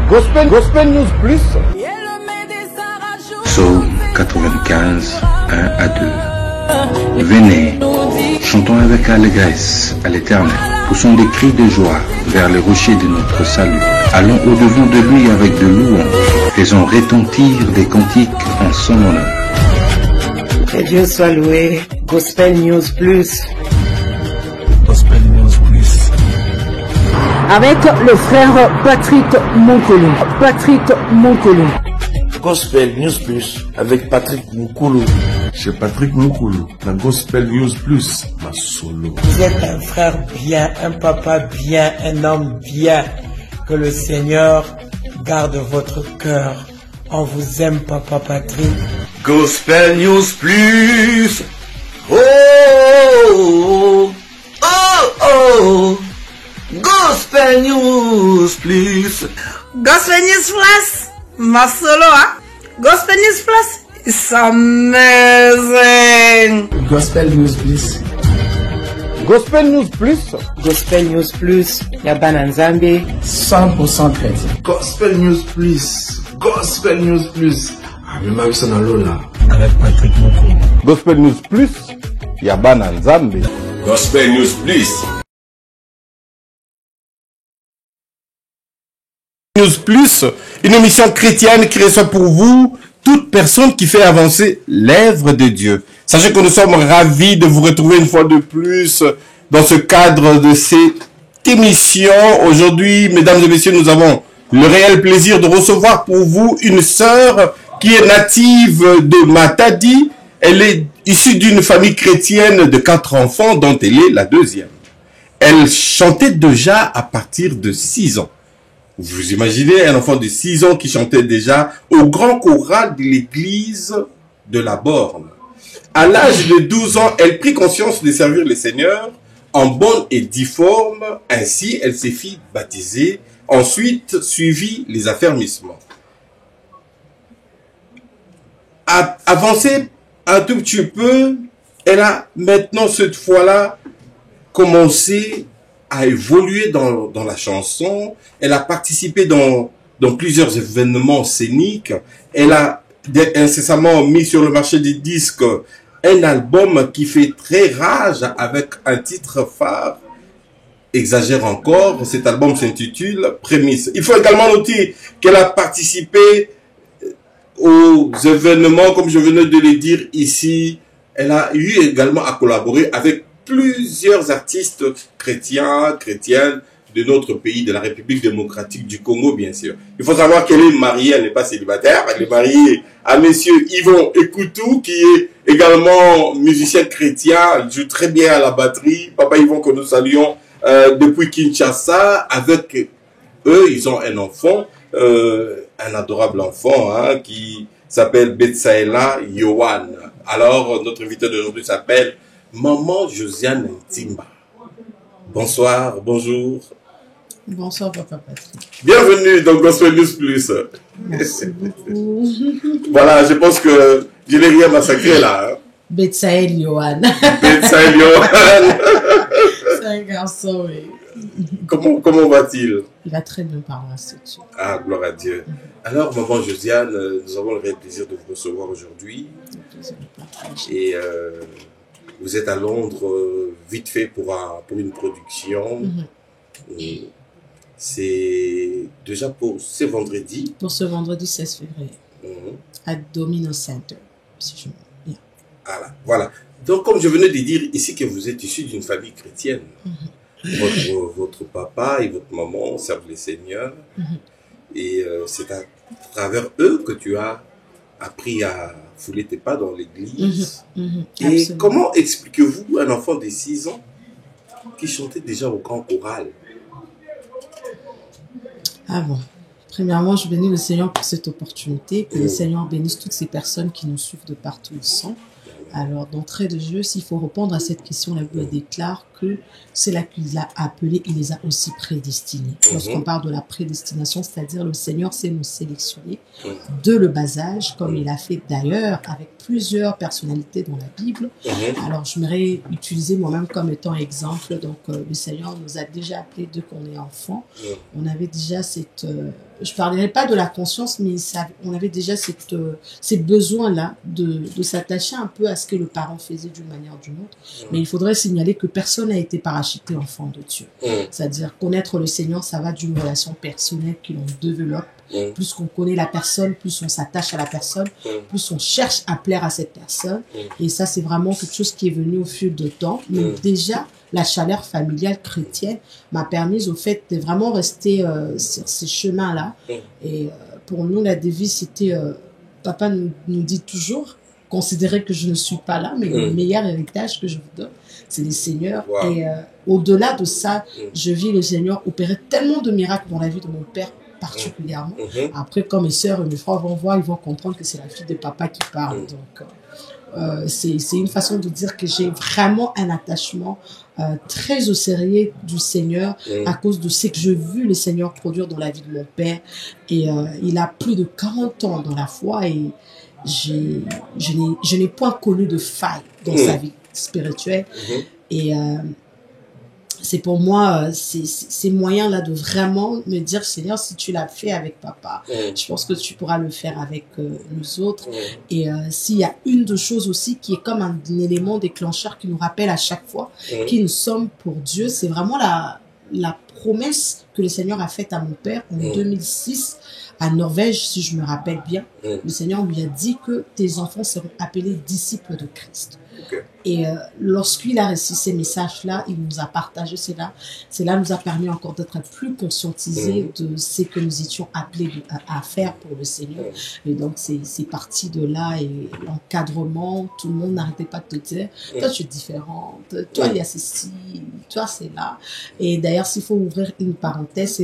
Gospel News Plus. Psaume 95, 1 à 2. Venez, chantons avec allégresse à l'Éternel. Poussons des cris de joie vers les rochers de notre salut. Allons au-devant de lui avec de louanges. Faisons retentir des cantiques en son honneur. Que Dieu soit loué. Gospel News Plus. Gospel News Plus. Avec le frère Patrick Monkoulou. Gospel News Plus avec Patrick Monkoulou. C'est Patrick Monkoulou, la Gospel News Plus, ma solo. Vous êtes un frère bien, un papa bien, un homme bien. Que le Seigneur garde votre cœur. On vous aime, Papa Patrick. Gospel News Plus. Oh, oh, oh, oh. Gospel News Plus. Gospel News Plus, my solo, huh? Gospel News Plus, it's amazing. Gospel News Plus. Gospel News Plus. Gospel News Plus. Yabana Nzambe. 100% chrétien. Gospel News Plus. Gospel News Plus. Avec Lola. Avec Patrick Monkoulou. Gospel News Plus. Yabana Nzambe. Gospel News Plus. News Plus, une émission chrétienne qui reçoit pour vous toute personne qui fait avancer l'œuvre de Dieu. Sachez que nous sommes ravis de vous retrouver une fois de plus dans ce cadre de cette émission. Aujourd'hui, mesdames et messieurs, nous avons le réel plaisir de recevoir pour vous une sœur qui est native de Matadi. Elle est issue d'une famille chrétienne de 4 enfants dont elle est la deuxième. Elle chantait déjà à partir de 6 ans. Vous imaginez un enfant de 6 ans qui chantait déjà au grand choral de l'église de la Borne. À l'âge de 12 ans, elle prit conscience de servir le Seigneur en bonne et due forme. Ainsi, elle s'est fit baptiser. Ensuite, suivit les affermissements. Avancé un tout petit peu, elle a maintenant cette fois-là commencé a évolué dans la chanson. Elle a participé dans plusieurs événements scéniques. Elle a incessamment mis sur le marché des disques un album qui fait très rage avec un titre phare. Exagère encore. Cet album s'intitule Prémisse. Il faut également noter qu'elle a participé aux événements, comme je venais de le dire ici. Elle a eu également à collaborer avec plusieurs artistes chrétiennes de notre pays, de la République démocratique du Congo, bien sûr. Il faut savoir qu'elle est mariée, elle n'est pas célibataire. Elle est mariée à monsieur Yvon Ekoutou, qui est également musicien chrétien. Il joue très bien à la batterie. Papa Yvon, que nous saluons depuis Kinshasa. Avec eux, ils ont un enfant, un adorable enfant, hein, qui s'appelle Betsaela Yohan. Alors, notre invité d'aujourd'hui s'appelle Maman Josiane Ntimba. Bonsoir, bonjour. Bonsoir, Papa Patrick. Bienvenue dans Gospel News Plus. Merci beaucoup. Voilà, je pense que je n'ai rien massacré là. Hein. Betsael Yohan. Betsael Yohan. C'est un garçon, oui. Comment va-t-il? Il va très bien par l'institut. Ah, gloire à Dieu. Alors, Maman Josiane, nous avons le réel plaisir de vous recevoir aujourd'hui. Et vous êtes à Londres vite fait pour une production. C'est déjà pour ce vendredi. Pour ce vendredi 16 février. À Domino Center, si je me souviens bien. Voilà. Donc, comme je venais de dire ici que vous êtes issu d'une famille chrétienne. Votre papa et votre maman servent le Seigneur. Et c'est à travers eux que tu as appris à fouler tes pas dans l'église. Et Absolument. comment expliquez-vous un enfant de 6 ans qui chantait déjà au grand choral? Ah bon. Premièrement, je bénis le Seigneur pour cette opportunité. Que le Seigneur bénisse toutes ces personnes qui nous suivent de partout où ils sont. Alors, d'entrée de jeu, s'il faut répondre à cette question, la Bible déclare que c'est là qu'il les a appelés, il les a aussi prédestinés. Lorsqu'on parle de la prédestination, c'est-à-dire le Seigneur sait nous sélectionner de le bas âge, comme il a fait d'ailleurs avec plusieurs personnalités dans la Bible. Alors, je m'aurais utilisé moi-même comme étant exemple. Donc, le Seigneur nous a déjà appelés dès qu'on est enfant. On avait déjà cette... je ne parlerai pas de la conscience, mais on avait déjà ces besoins-là de s'attacher un peu à ce que le parent faisait d'une manière ou d'une autre. Mais il faudrait signaler que personne n'a été parachuté enfant de Dieu. C'est-à-dire, connaître le Seigneur, ça va d'une relation personnelle que l'on développe. Plus qu'on connaît la personne, plus on s'attache à la personne, plus on cherche à plaire à cette personne. Et ça, c'est vraiment quelque chose qui est venu au fil du temps. Mais déjà, la chaleur familiale chrétienne m'a permis au fait de vraiment rester sur ces chemins-là. Et pour nous, la devise, c'était, papa nous dit toujours, considérez que je ne suis pas là, mais le meilleur héritage que je vous donne, c'est les Seigneurs. Et au-delà de ça, je vis le Seigneur opérer tellement de miracles dans la vie de mon père, particulièrement. Après, quand mes sœurs et mes frères vont voir, ils vont comprendre que c'est la fille de papa qui parle. Donc, c'est une façon de dire que j'ai vraiment un attachement très au sérieux du Seigneur à cause de ce que j'ai vu le Seigneur produire dans la vie de mon père. Et il a plus de 40 ans dans la foi et je n'ai point connu de faille dans sa vie spirituelle. Et c'est pour moi ces moyens-là de vraiment me dire, Seigneur, si tu l'as fait avec papa, je pense que tu pourras le faire avec nous autres. Et s'il y a une de choses aussi qui est comme un élément déclencheur qui nous rappelle à chaque fois qui nous sommes pour Dieu, c'est vraiment la promesse que le Seigneur a faite à mon père en 2006 à Norvège, si je me rappelle bien. Le Seigneur lui a dit que tes enfants seront appelés disciples de Christ. Et lorsqu'il a reçu ces messages-là, il nous a partagé cela. Cela nous a permis encore d'être plus conscientisés de ce que nous étions appelés à faire pour le Seigneur. Et donc, c'est parti de là. Et l'encadrement, tout le monde n'arrêtait pas de te dire, toi, tu es différente, toi, il y a ceci, toi, c'est là. Et d'ailleurs, s'il faut ouvrir une parenthèse,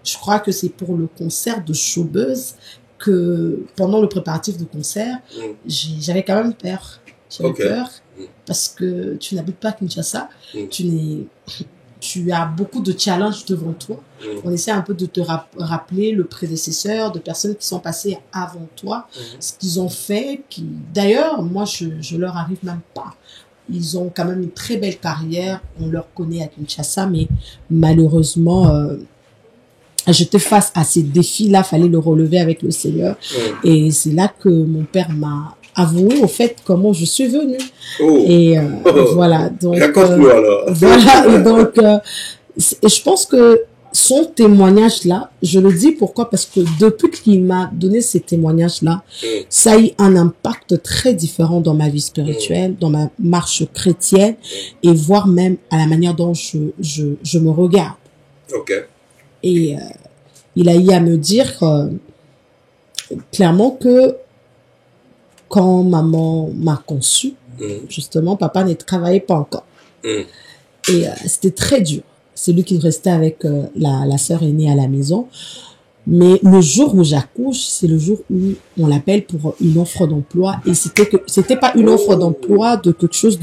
je crois que c'est pour le concert de Showbuzz que pendant le préparatif de concert, j'avais quand même peur. J'avais peur parce que tu n'habites pas à Kinshasa, tu as beaucoup de challenges devant toi. On essaie un peu de te rappeler le prédécesseur, de personnes qui sont passées avant toi, ce qu'ils ont fait. D'ailleurs, moi, je leur arrive même pas. Ils ont quand même une très belle carrière. On leur connaît à Kinshasa, mais malheureusement, j'étais face à ces défis-là. Fallait le relever avec le Seigneur. Et c'est là que mon père m'a avoué au fait comment je suis venue. Et voilà. Donc, voilà. Et donc, je pense que son témoignage-là, je le dis pourquoi? Parce que depuis qu'il m'a donné ces témoignages-là, ça a eu un impact très différent dans ma vie spirituelle, dans ma marche chrétienne, et voire même à la manière dont je me regarde. Et il a eu à me dire clairement que quand maman m'a conçu, justement, papa ne travaillait pas encore. Et c'était très dur. C'est lui qui restait avec la sœur aînée à la maison. Mais le jour où j'accouche, c'est le jour où on l'appelle pour une offre d'emploi. Et c'était pas une offre d'emploi de quelque chose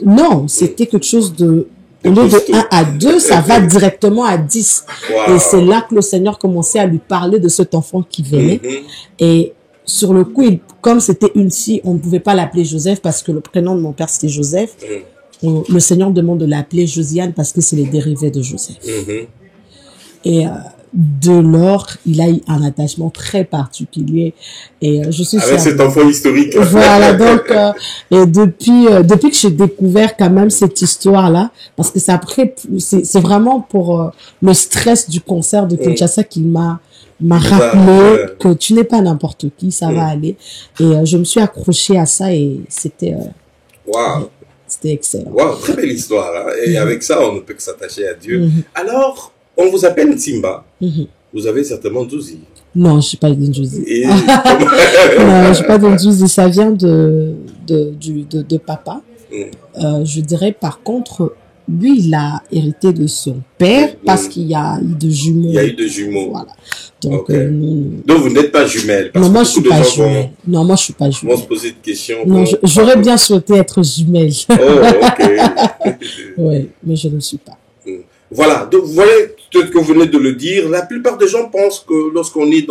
non, c'était quelque chose de... Au lieu de 1 à 2, ça va directement à 10. Et c'est là que le Seigneur commençait à lui parler de cet enfant qui venait. Et sur le coup, comme c'était une fille, on ne pouvait pas l'appeler Joseph parce que le prénom de mon père c'était Joseph. Le Seigneur demande de l'appeler Josiane parce que c'est les dérivés de Joseph. Et de lors, il a eu un attachement très particulier. Et je suis avec cet enfant historique. Voilà, donc et depuis que j'ai découvert quand même cette histoire-là, parce que c'est vraiment pour le stress du concert de Kinshasa qu'il m'a rappelé que tu n'es pas n'importe qui, ça va aller. Et je me suis accrochée à ça et c'était c'était excellent. Très belle histoire là. Et avec ça, on ne peut que s'attacher à Dieu. Alors, on vous appelle Ntimba. Vous avez certainement Douzi. Non, je suis pas d'une Douzi. Non, je suis pas d'une Douzi. Ça vient de papa. Je dirais par contre, lui, il a hérité de son père parce qu'il y a eu de jumeaux. Il y a eu de jumeaux. Voilà. Donc, Ok. Donc vous n'êtes pas jumelle. Non, moi, que je suis beaucoup de pas gens jumelle. Non, moi, je suis pas vont jumelle. se poser des questions. Non, j'aurais bien souhaité être jumelle. Oh, ok. Oui, mais je ne le suis pas. Voilà, donc vous voyez, peut-être que vous venez de le dire, la plupart des gens pensent que lorsqu'on est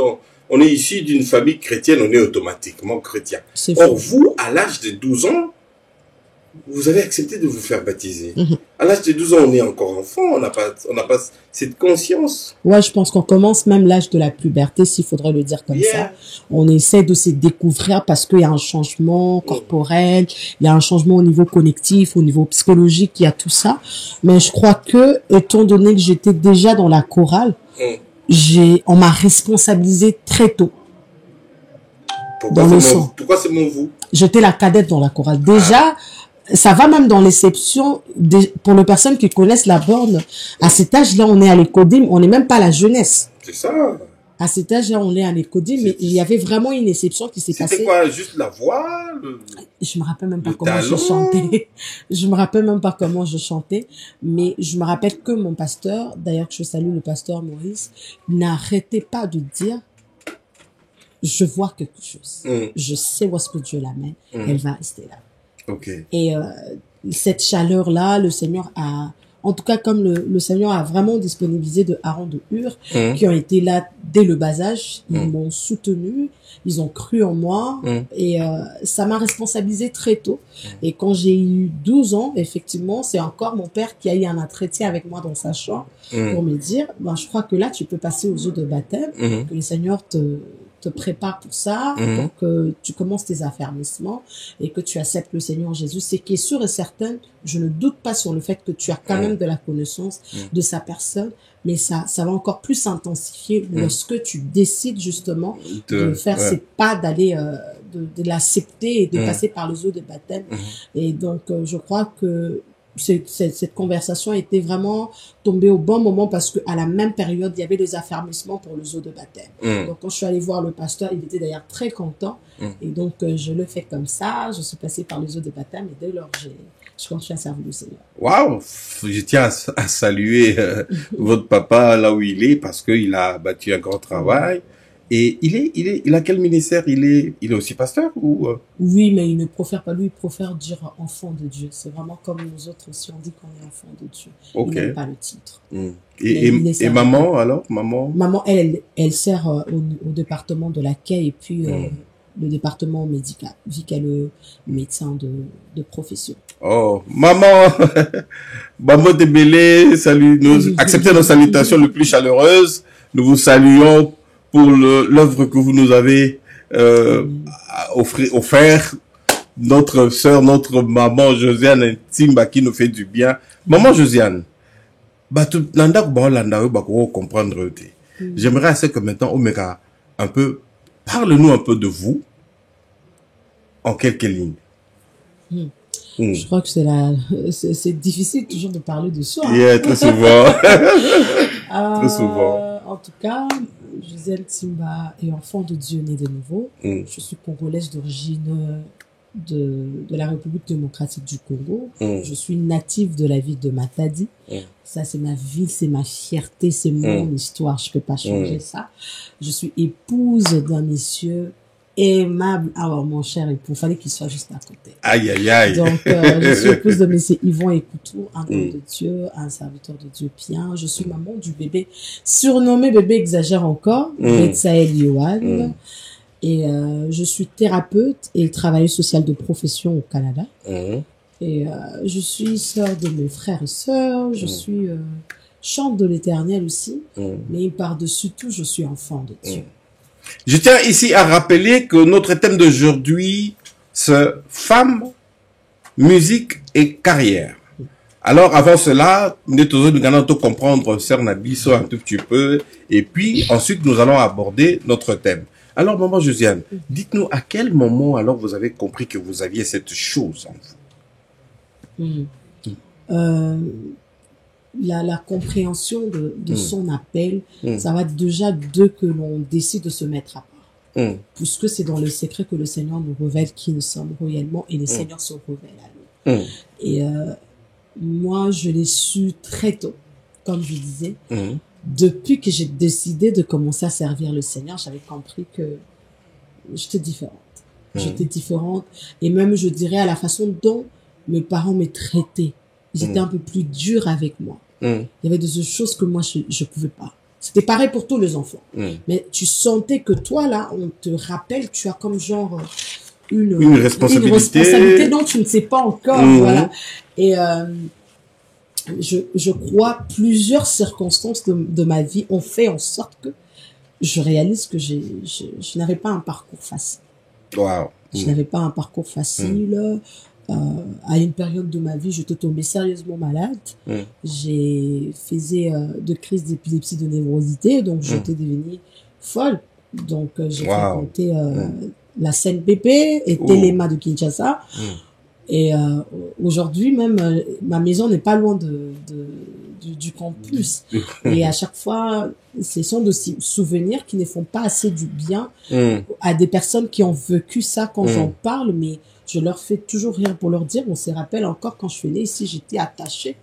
on est issu d'une famille chrétienne, on est automatiquement chrétien. Or, vous, à l'âge de 12 ans, vous avez accepté de vous faire baptiser. À l'âge de 12 ans, on est encore enfant, on n'a pas cette conscience. Ouais, je pense qu'on commence même l'âge de la puberté, s'il faudrait le dire comme ça. On essaie de se découvrir parce qu'il y a un changement corporel, il y a un changement au niveau connectif, au niveau psychologique, il y a tout ça. Mais je crois que, étant donné que j'étais déjà dans la chorale, on m'a responsabilisé très tôt. Pourquoi c'est mon vous? J'étais la cadette dans la chorale. Déjà, ça va même dans l'exception pour les personnes qui connaissent la borne. À cet âge-là, on est à l'écodim, on n'est même pas à la jeunesse. C'est ça. À cet âge-là, on est à l'écodim, mais il y avait vraiment une exception qui s'est passée. C'était quoi? Juste la voix? Je me rappelle même pas comment je chantais. Je me rappelle même pas comment je chantais, mais je me rappelle que mon pasteur, d'ailleurs que je salue le pasteur Maurice, n'arrêtait pas de dire: je vois quelque chose. Je sais où est-ce que Dieu l'amène. Elle va rester là. Okay. Et cette chaleur-là, le Seigneur a, en tout cas comme le Seigneur a vraiment disponibilisé de Aaron de Hur, qui ont été là dès le bas âge, ils m'ont soutenu, ils ont cru en moi, et ça m'a responsabilisé très tôt. Et quand j'ai eu 12 ans, effectivement, c'est encore mon père qui a eu un entretien avec moi dans sa chambre pour me dire, ben, je crois que là, tu peux passer aux eaux de baptême, que le Seigneur te prépare pour ça, pour que tu commences tes affermissements et que tu acceptes le Seigneur Jésus. C'est qui est sûr et certain, je ne doute pas sur le fait que tu as quand même de la connaissance de sa personne, mais ça va encore plus s'intensifier lorsque tu décides justement de faire ces pas, d'aller, de l'accepter et de passer par les eaux de baptême. Et donc, je crois que cette conversation était vraiment tombée au bon moment parce que à la même période, il y avait des affermissements pour les eaux de baptême. Donc, quand je suis allée voir le pasteur, il était d'ailleurs très content. Et donc, je le fais comme ça. Je suis passée par les eaux de baptême et dès lors, je continue à servir le Seigneur. Waouh! Je tiens à saluer votre papa là où il est parce qu'il a battu un grand travail. Et il a quel ministère? Il est aussi pasteur ou Oui, mais il ne profère pas. Lui, il préfère dire enfant de Dieu. C'est vraiment comme nous autres aussi, on dit qu'on est enfant de Dieu. Il n'aime pas le titre. Et maman, alors? Maman, elle sert au département de l'accueil et puis le département médical, vu qu'elle est médecin de profession. Oh, maman! Maman de Bélé, salut, acceptez nos salutations les plus chaleureuses. Nous vous saluons pour l'œuvre que vous nous avez offert, notre sœur, notre maman Josiane Timba qui nous fait du bien. Maman Josiane, comprendre. J'aimerais assez que maintenant, Omega, parle-nous un peu de vous en quelques lignes. Je crois que c'est difficile toujours de parler de soi. Très souvent. Très souvent. En tout cas, Josiane Timba est enfant de Dieu né de nouveau. Je suis congolaise d'origine de la République démocratique du Congo. Je suis native de la ville de Matadi. Ça, c'est ma ville, c'est ma fierté, c'est mon histoire. Je peux pas changer ça. Je suis épouse d'un monsieur aimable. Alors, mon cher époux, fallait qu'il soit juste à côté. Aïe, aïe, aïe. Donc, je suis épouse de monsieur Yvon Ekoutou, un homme de Dieu, un serviteur de Dieu bien. Je suis maman du bébé, surnommé bébé exagère encore, Betsaël Yohan. Et je suis thérapeute et travailleuse sociale de profession au Canada. Et je suis sœur de mes frères et sœurs. Je suis chante de l'Éternel aussi. Mais par-dessus tout, je suis enfant de Dieu. Je tiens ici à rappeler que notre thème d'aujourd'hui, c'est femme, musique et carrière. Alors, avant cela, nous allons comprendre Sœur Nabiso un tout petit peu. Et puis, ensuite, nous allons aborder notre thème. Alors, maman Josiane, dites-nous à quel moment alors vous avez compris que vous aviez cette chose en vous? La compréhension de son appel, ça va déjà de que l'on décide de se mettre à part. Puisque c'est dans le secret que le Seigneur nous révèle qui nous sommes réellement et le Seigneur se révèle à nous. Et moi, je l'ai su très tôt, comme je disais. Depuis que j'ai décidé de commencer à servir le Seigneur, j'avais compris que j'étais différente. J'étais différente. Et même, je dirais, à la façon dont mes parents me traitaient. Ils étaient un peu plus durs avec moi. Il y avait des choses que moi, je pouvais pas. C'était pareil pour tous les enfants. Mais tu sentais que toi, là, on te rappelle, tu as comme genre une responsabilité dont tu ne sais pas encore. Voilà. Et je crois plusieurs circonstances de ma vie ont fait en sorte que je réalise que je n'avais pas un parcours facile. Wow. Je n'avais pas un parcours facile. À une période de ma vie, j'étais tombée sérieusement malade. J'ai fait de crises d'épilepsie, de névrosité, donc j'étais devenue folle. Donc j'ai fréquenté la CNPP et Téléma de Kinshasa. Et aujourd'hui même, ma maison n'est pas loin du campus. Et à chaque fois, ce sont de souvenirs qui ne font pas assez du bien à des personnes qui ont vécu ça quand j'en parle, mais je leur fais toujours rire pour leur dire, on se rappelle encore quand je suis née ici, j'étais attachée.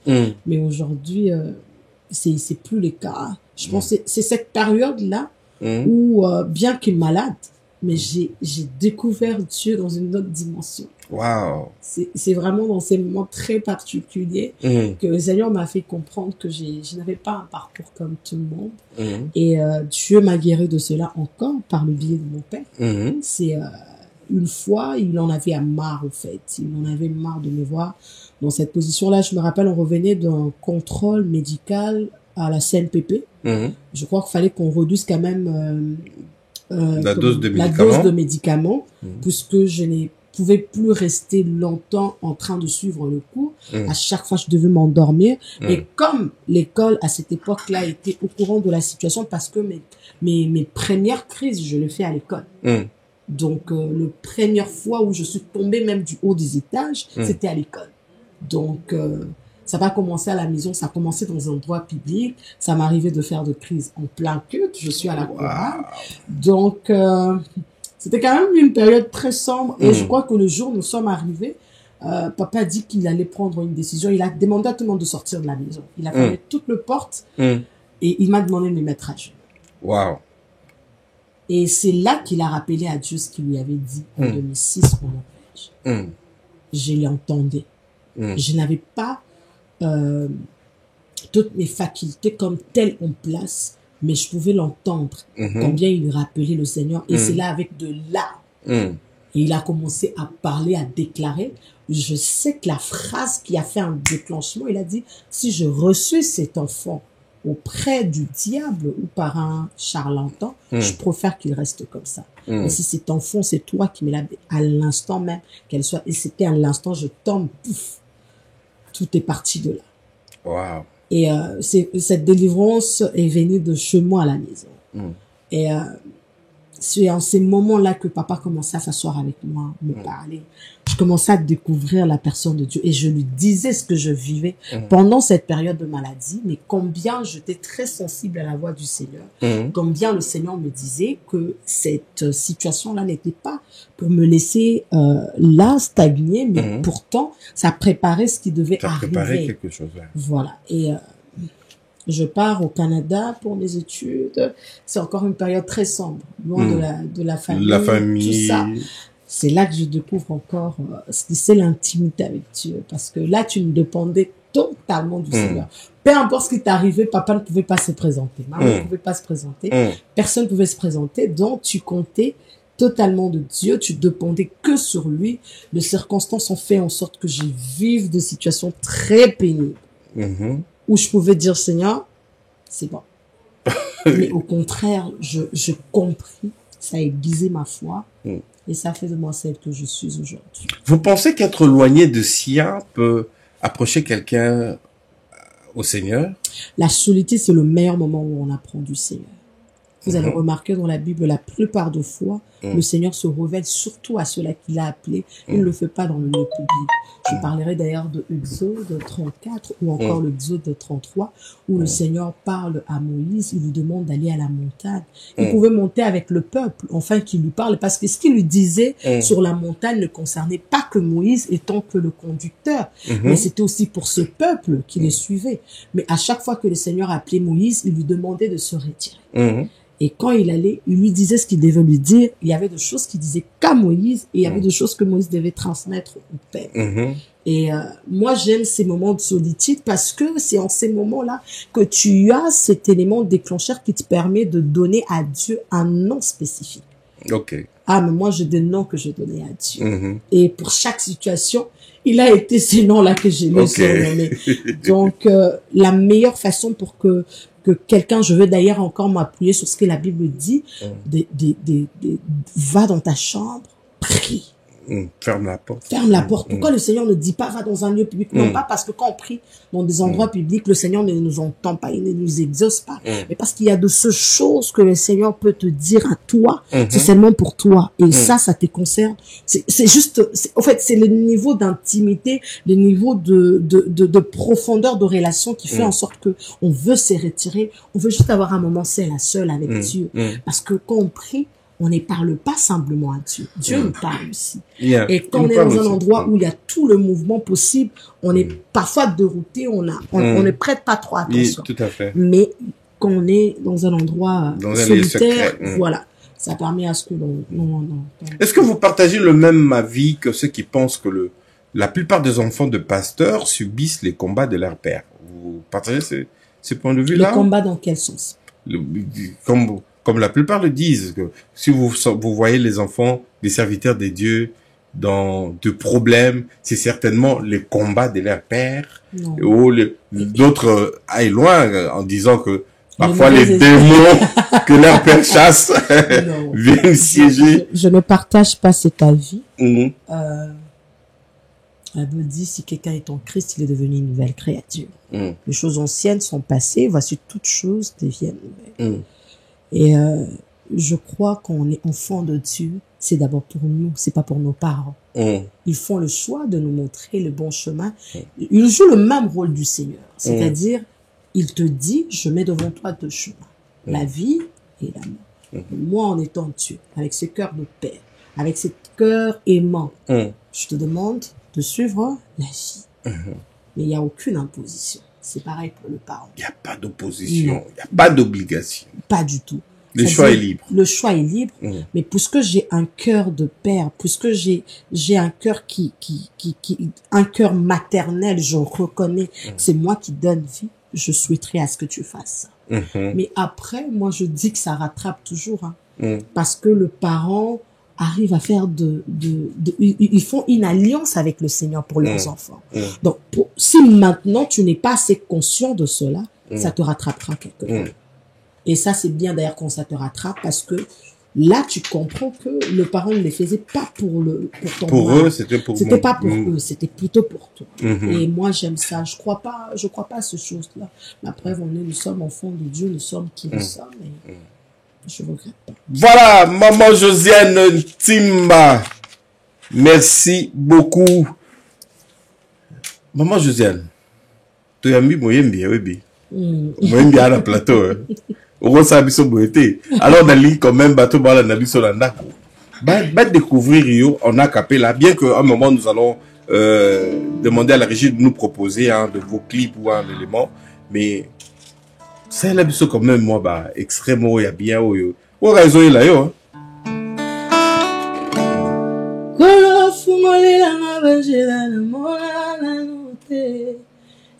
Mais aujourd'hui, c'est plus le cas. Je pense que c'est cette période-là où, bien qu'il est malade, mais j'ai découvert Dieu dans une autre dimension. Wow. C'est vraiment dans ces moments très particuliers que le Seigneur m'a fait comprendre que je n'avais pas un parcours comme tout le monde. Et Dieu m'a guéri de cela encore par le biais de mon père. C'est une fois, il en avait marre, en fait. Il en avait marre de me voir dans cette position-là. Je me rappelle, on revenait d'un contrôle médical à la CNPP. Je crois qu'il fallait qu'on réduise quand même la dose de médicaments, puisque je ne pouvais plus rester longtemps en train de suivre le cours. À chaque fois, je devais m'endormir. Et comme l'école, à cette époque-là, était au courant de la situation, parce que mes premières crises, je les fais à l'école. Donc, la première fois où je suis tombée même du haut des étages, c'était à l'école. Donc, ça n'a pas commencé à la maison, ça a commencé dans un endroit public. Ça m'arrivait de faire de crises en plein culte. Je suis à la chorale. Donc, c'était quand même une période très sombre. Et je crois que le jour où nous sommes arrivés, papa a dit qu'il allait prendre une décision. Il a demandé à tout le monde de sortir de la maison. Il a fermé toutes les portes et il m'a demandé de me mettre à genoux. Wow. Et c'est là qu'il a rappelé à Dieu ce qu'il lui avait dit en 2006 au Norvège. Je l'entendais. Je n'avais pas toutes mes facultés comme telles en place, mais je pouvais l'entendre. Combien il lui rappelait le Seigneur. Et c'est là avec de larmes. Et il a commencé à parler, à déclarer. Je sais que la phrase qui a fait un déclenchement, il a dit, si je reçus cet enfant auprès du diable ou par un charlatan, je préfère qu'il reste comme ça. Et si cet enfant, c'est toi qui me l'as à l'instant même, qu'elle soit, et c'était à l'instant, je tombe, pouf, tout est parti de là. Wow. Et cette délivrance est venue de chez moi à la maison. Et c'est en ces moments-là que papa commençait à s'asseoir avec moi, me parler. Je commençais à découvrir la personne de Dieu et je lui disais ce que je vivais pendant cette période de maladie, mais combien j'étais très sensible à la voix du Seigneur, combien le Seigneur me disait que cette situation-là n'était pas pour me laisser là stagner, mais pourtant ça préparait ce qui devait arriver. Ça préparait quelque chose. Ouais. Voilà. Et je pars au Canada pour mes études. C'est encore une période très sombre, loin de la famille, tout ça. C'est là que je découvre encore ce que c'est l'intimité avec Dieu. Parce que là, tu me dépendais totalement du Seigneur. Peu importe ce qui t'arrivait, papa ne pouvait pas se présenter. Maman ne pouvait pas se présenter. Personne ne pouvait se présenter. Donc, tu comptais totalement de Dieu. Tu dépendais que sur lui. Les circonstances ont fait en sorte que je vive des situations très pénibles. Où je pouvais dire, Seigneur, c'est bon. Mais au contraire, je compris. Ça a aiguisé ma foi. Et ça fait de moi celle que je suis aujourd'hui. Vous pensez qu'être éloigné de Sia peut approcher quelqu'un au Seigneur? La solitude, c'est le meilleur moment où on apprend du Seigneur. Vous allez remarquer dans la Bible, la plupart de fois, le Seigneur se révèle surtout à ceux-là qu'il a appelés. Il ne le fait pas dans le lieu public. Je parlerai d'ailleurs de Exode 34 ou encore le Exode 33 où le Seigneur parle à Moïse, il lui demande d'aller à la montagne. Il pouvait monter avec le peuple, enfin qu'il lui parle, parce que ce qu'il lui disait sur la montagne ne concernait pas que Moïse étant que le conducteur, mais c'était aussi pour ce peuple qui les suivait. Mais à chaque fois que le Seigneur appelait Moïse, il lui demandait de se retirer. Et quand il allait, il lui disait ce qu'il devait lui dire. Il y avait des choses qu'il disait qu'à Moïse et il y avait des choses que Moïse devait transmettre au peuple. Et moi, j'aime ces moments de solitude parce que c'est en ces moments-là que tu as cet élément déclencheur qui te permet de donner à Dieu un nom spécifique. Ok. Ah, mais moi, j'ai des noms que je donnais à Dieu. Et pour chaque situation, il a été ces noms-là que j'ai surnommés. Donc, la meilleure façon pour que quelqu'un, je veux d'ailleurs encore m'appuyer sur ce que la Bible dit, va dans ta chambre, prie. Ferme la porte. Ferme la porte. Pourquoi le Seigneur ne dit pas va dans un lieu public? Non pas parce que quand on prie dans des endroits publics, le Seigneur ne nous entend pas, il ne nous exauce pas. Mais parce qu'il y a de ces choses que le Seigneur peut te dire à toi, c'est seulement pour toi. Et ça te concerne. C'est juste, en fait, c'est le niveau d'intimité, le niveau de profondeur de relation qui fait en sorte que on veut se retirer. On veut juste avoir un moment seul à seul avec Dieu. Parce que quand on prie, on ne parle pas simplement à Dieu. Dieu nous parle aussi. Et quand on est dans un endroit où il y a tout le mouvement possible, on est parfois dérouté, on ne prête pas trop attention. Tout à fait. Mais quand on est dans un endroit solitaire, voilà, ça permet à ce que l'on... Est-ce que vous partagez le même avis que ceux qui pensent que la plupart des enfants de pasteurs subissent les combats de leur père? Vous partagez ce point de vue-là? Les combats dans quel sens? Comme la plupart le disent, que si vous voyez les enfants des serviteurs des dieux dans de problèmes, c'est certainement les combats de leur père. Ou d'autres aillent loin en disant que parfois les démons que leur père chasse viennent siéger. Je ne partage pas cet avis. La Bible dit si quelqu'un est en Christ, il est devenu une nouvelle créature. Les choses anciennes sont passées, voici toutes choses deviennent nouvelles. Et je crois qu'on est enfant de Dieu, c'est d'abord pour nous, c'est pas pour nos parents. Ils font le choix de nous montrer le bon chemin. Ils jouent le même rôle du Seigneur, c'est-à-dire, il te dit, je mets devant toi deux chemins, la vie et la mort. Moi, en étant Dieu, avec ce cœur de père, avec ce cœur aimant, je te demande de suivre la vie. Mais il n'y a aucune imposition. C'est pareil pour le parent. Il n'y a pas d'opposition, il n'y a pas d'obligation. Pas du tout. Le choix est libre. Le choix est libre, mais puisque j'ai un cœur de père, puisque j'ai un cœur un cœur maternel, je reconnais, c'est moi qui donne vie, je souhaiterais à ce que tu fasses ça. Mais après, moi je dis que ça rattrape toujours, parce que le parent arrive à faire ils font une alliance avec le Seigneur pour leurs enfants. Donc, si maintenant tu n'es pas assez conscient de cela, ça te rattrapera quelque part. Et ça, c'est bien d'ailleurs quand ça te rattrape parce que là, tu comprends que le parent ne les faisait pas pour ton pour mal. Eux, c'était pour C'était pas pour eux, c'était plutôt pour toi. Et moi, j'aime ça. Je crois pas à ces choses-là. La preuve, nous sommes enfants de Dieu, nous sommes qui nous sommes. Et je regrette pas. Voilà, maman Josiane Timba. Merci beaucoup. Maman Josiane, tu as mis Moyembi, oui. Moyembi à la plateau. Alors, on a dit quand même, bateau, on a dit sur la naco. Va découvrir, on a capé là. Bien qu'à un moment, nous allons demander à la régie de nous proposer de vos clips ou un élément. Mais c'est la biso quand même, moi, extrêmement, il y a bien, où raison il a yo.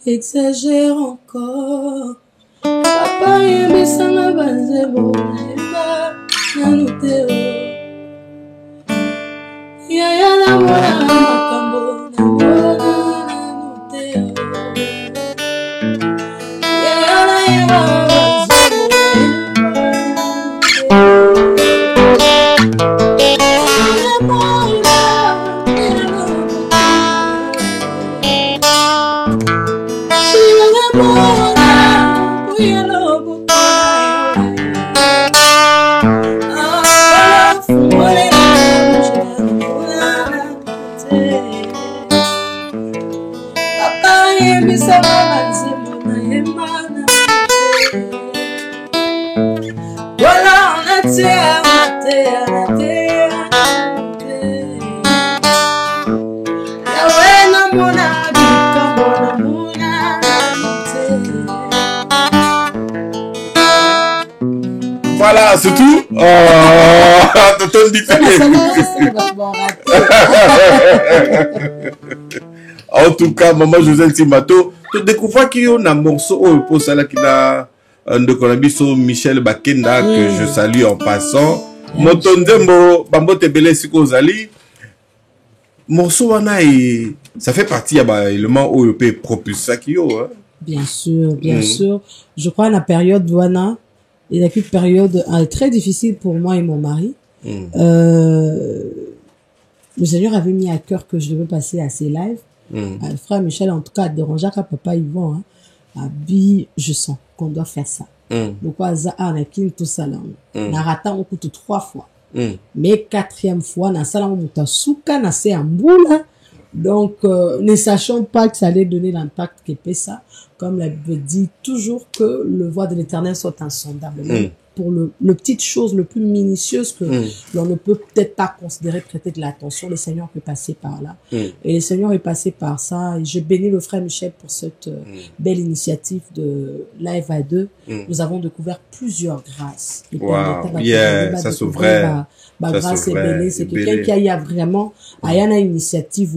Exagère encore. Papa yebisanga banzebo yeba nanuteo. Yaya la mwana makambo nanuteo. Yaya la yeba Voilà, c'est tout. Oh, tonton dit en tout cas, maman Josène Timato, tu découvres qu'il y a un morceau pour ça qui a de Konabiso Michel Bakenda que je salue en passant. Motondembo Bambo Tebele Sikozali. Morceau ça fait partie de l'élément où on peut propulser ça. Bien sûr, bien sûr. Je crois la période Douana, il y a une période très difficile pour moi et mon mari. Le Seigneur avait mis à cœur que je devais passer à ces lives. Frère Michel, en tout cas, dérangeant à papa Yvon, je sens qu'on doit faire ça. Donc, on a tout ça là. On a raté on coûte 3 fois. Mais 4e fois, on a ça là, on a souka, on a fait un boule. Donc, ne sachant pas que ça allait donner l'impact qu'il fait ça. Comme la Bible dit toujours que le voie de l'Éternel soit insondable. Même pour le petite chose le plus minutieuse que l'on ne peut peut-être pas considérer prêter de l'attention, le Seigneur peut passer par là. Et le Seigneur est passé par ça. Et je bénis le frère Michel pour cette belle initiative de Live à 2. Nous avons découvert plusieurs grâces. Wow, yeah, ça c'est vrai. Grâce et belle. C'est quelqu'un qui a vraiment, une initiative,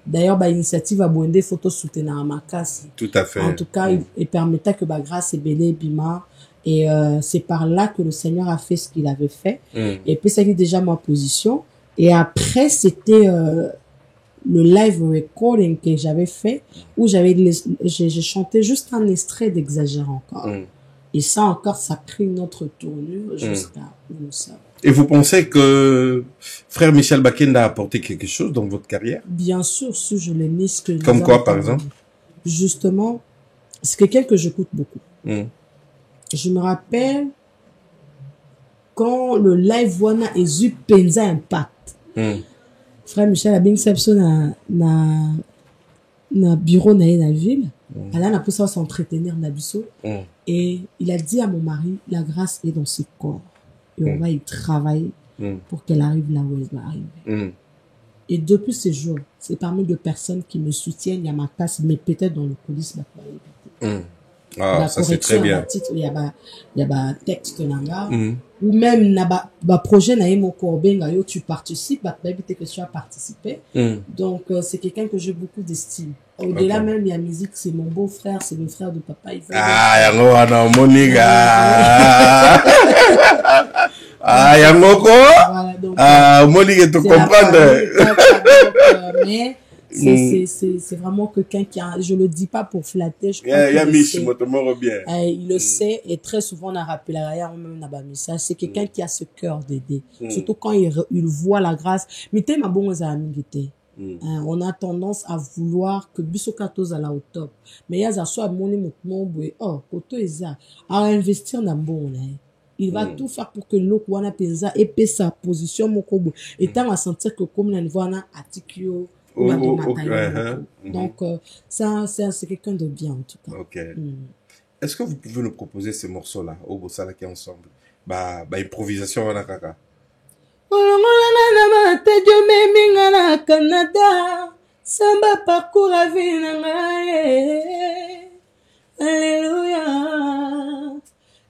d'ailleurs, l'initiative a beau des photos soutenues à ma casse. Tout à fait. En tout cas, il permettait que grâce et belle, bima. Et c'est par là que le Seigneur a fait ce qu'il avait fait. Et puis, ça a été déjà ma position. Et après, c'était le live recording que j'avais fait, où j'ai chanté juste un extrait d'Exagère encore. Et ça encore, ça pris une autre tournure jusqu'à où nous sommes. Et vous pensez que frère Michel Bakenda a apporté quelque chose dans votre carrière? Bien sûr, si je l'ai mis. Comme quoi, par exemple? Justement, c'est quelqu'un que j'écoute beaucoup. Je me rappelle quand le live wana ezu penza impact. Frère Michel a bien sepso na bureau na la ville. Elle a pu s'entretenir na biso. Et il a dit à mon mari, la grâce est dans ce corps. Et on va y travailler pour qu'elle arrive là où elle va arriver. Et depuis ce jour, c'est parmi deux personnes qui me soutiennent. Il y a ma classe, mais peut-être dans le coulisses. Ah, ça c'est très bien. Il y a texte nanga ou même na projet na mon corbenga yo tu participes bah que tu as participé. Donc c'est quelqu'un que j'ai beaucoup d'estime. Au-delà même il y a musique, c'est mon beau-frère, c'est le frère de papa Yvon. Yango ana moniga. Yango ko. Moniga tu comprendre. Mais c'est vraiment quelqu'un qui a, je le dis pas pour flatter, je crois il le sait, et très souvent on a rappelé la même message, c'est quelqu'un qui a ce cœur d'aider, surtout quand il voit la grâce. Mais ma bon on a tendance à vouloir que bisokatos à la au top, mais il y a soit à investir dans bon. Il va tout faire pour que l'autre wana penza épée sa position mokobo et tant à sentir que comme la wana atikio. Donc, ça, c'est quelqu'un de bien, en tout cas. Ok. Est-ce que vous pouvez nous proposer ces morceaux-là, au Bossala qui est ensemble? Improvisation, on a kaka. Samba parcours à vie, Alléluia.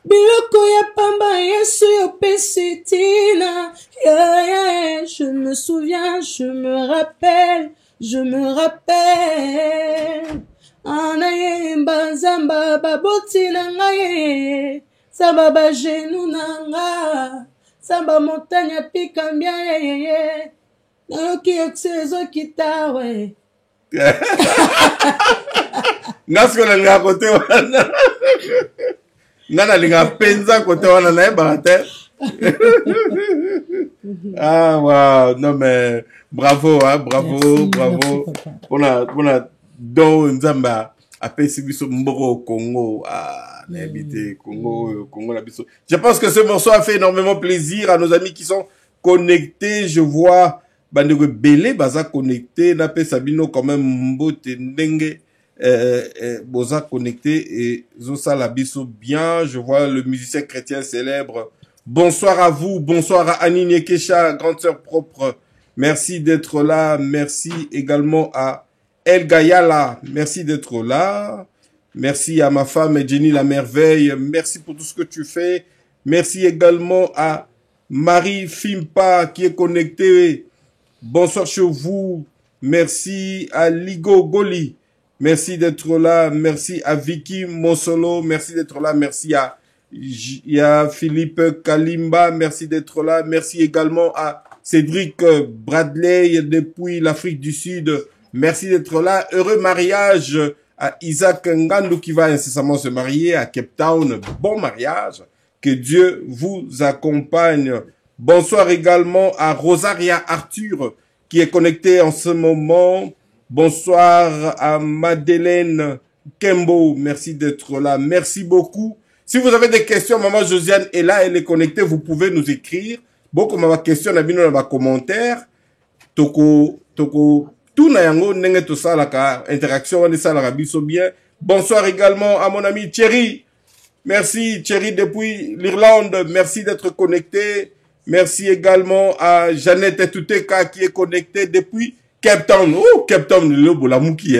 Biloko ya pamba yesu yo pesitina. Je me souviens, je me rappelle. Anaye mbazamba baboti nangaye. Samba ba genou nanga. Samba montagne pikambia yeye. Naloki exezo kitawe. Ngasko na nga kote wana. Ngana linga penza kote wana na ebate. Ah wow, non mais bravo hein, bravo. On a don nzamba après biso mboro au Congo n'habité Congo la biso. Je pense que ce morceau a fait énormément plaisir à nos amis qui sont connectés. Je vois Bandego Belé baza connecté, na pe Sabino quand même mbote ndenge boza connecté et Zosa Labiso bien. Je vois le musicien chrétien célèbre Bonsoir à vous, bonsoir à Annie Nekesha, grande sœur propre. Merci d'être là. Merci également à El Gayala. Merci d'être là. Merci à ma femme Jenny la merveille. Merci pour tout ce que tu fais. Merci également à Marie Fimpa qui est connectée. Bonsoir chez vous. Merci à Ligo Goli. Merci d'être là. Merci à Vicky Monsolo. Merci d'être là. Merci à Philippe Kalimba. Merci d'être là. Merci également à Cédric Bradley depuis l'Afrique du Sud. Merci d'être là. Heureux mariage à Isaac Ngandou qui va incessamment se marier à Cape Town. Bon mariage. Que Dieu vous accompagne. Bonsoir également à Rosaria Arthur qui est connectée en ce moment. Bonsoir à Madeleine Kembo. Merci d'être là. Merci beaucoup. Si vous avez des questions, Maman Josiane est là, elle est connectée. Vous pouvez nous écrire. Beaucoup de questions, on dans les commentaires. Tout na yango nenge to ça la interaction on est ça la biso bien. Bonsoir également à mon ami Thierry. Merci Thierry depuis l'Irlande. Merci d'être connecté. Merci également à Jeannette Touteka qui est connectée depuis Cape Town. Oh, Cape Town, le bolamouki.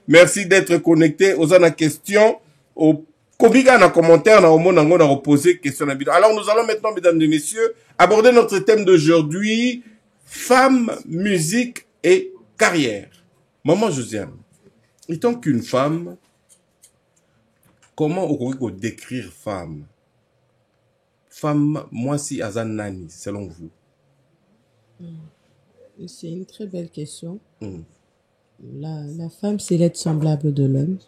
Merci d'être connecté. Aux en question, au Kobiga na commentaire, na homo nango na reposer question na vidéo. Alors nous allons maintenant, mesdames et messieurs, aborder notre thème d'aujourd'hui, femmes, musique et carrière. Maman Josiane, étant qu'une femme, comment on pourrait décrire femme? Femme, moi si Azan Nani, selon vous? C'est une très belle question. La femme, c'est l'être semblable de l'homme.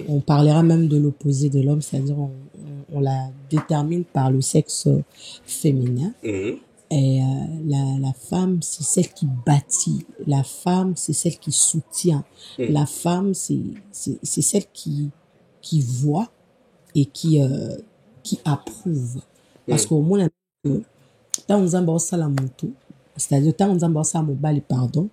On parlera même de l'opposé de l'homme, c'est-à-dire on la détermine par le sexe féminin. Et la femme, c'est celle qui bâtit. La femme, c'est celle qui soutient. La femme, c'est celle qui voit et qui approuve. Parce qu'au moins, tant on a ça la moto, c'est-à-dire tant on a ça mobile, pardon.